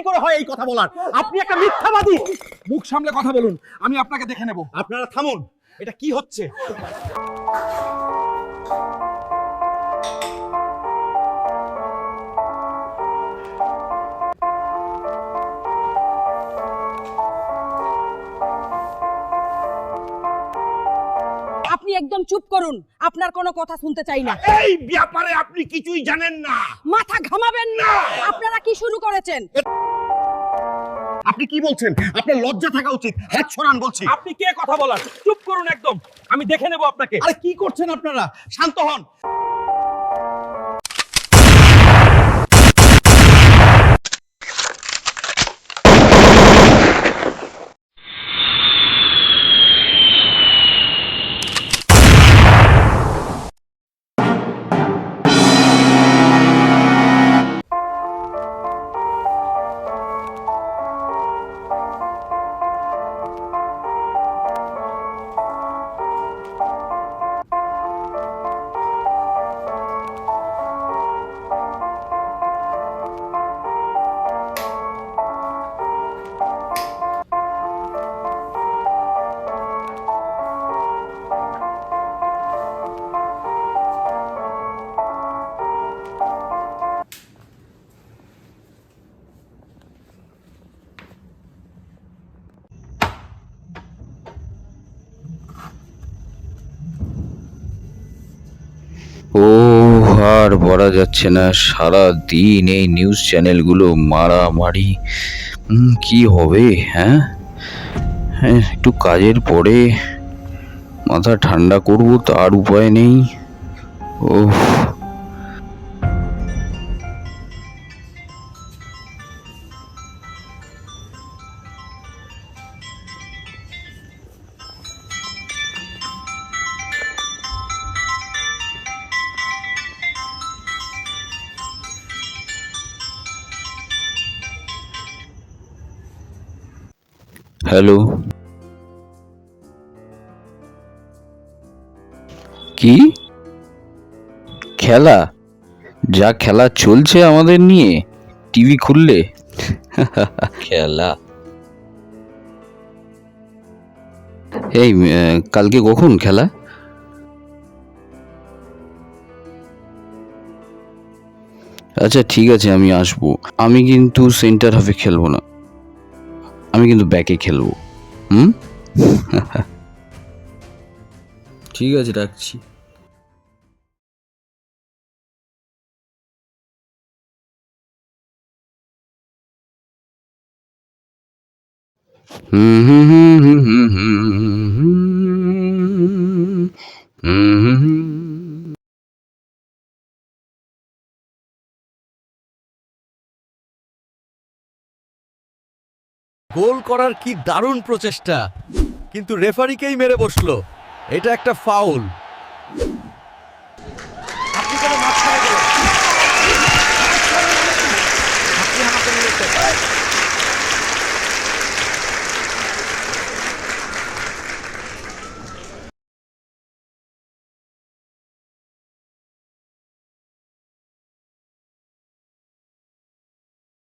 কি করে হয় এই কথা বলার? আপনি একটা মিথ্যাবাদী। মুখ সামলে কথা বলুন, আমি আপনাকে দেখে নেব। আপনারা থামুন, এটা কি হচ্ছে? আপনি একদম চুপ করুন, আপনার কোনো কথা শুনতে চাই না। এই ব্যাপারে আপনি কিছুই জানেন না। মাথা ঘামাবেন না। আপনারা কি শুরু করেছেন? আপনি কি বলছেন? আপনার লজ্জা থাকা উচিত। হাত সরান বলছি। আপনি কে কথা বলার? চুপ করুন একদম, আমি দেখে নেব আপনাকে। আরে কি করছেন আপনারা? শান্ত হন। ও আর বলা যাচ্ছে না, সারা দিন এই নিউজ চ্যানেলগুলো মারামারি। কি হবে? হ্যাঁ হ্যাঁ, একটু কাজের পরে মাথা ঠান্ডা করব, তার উপায় নেই। ও হ্যালো, কি খেলা? যা খেলা চলছে আমাদের নিয়ে টিভি খুললে। খেলা? এই কালকে কখন খেলা? আচ্ছা ঠিক আছে, আমি আসবো। আমি কিন্তু সেন্টার হাফে খেলবো না, আমি কিন্তু ব্যাকে খেলবো। ঠিক আছে, রাখছি। হুম হুম হুম হুম হুম হুম হুম হুম। গোল করার কি দারুণ প্রচেষ্টা, কিন্তু রেফারিকেই মেরে বসলো। এটা একটা ফাউল।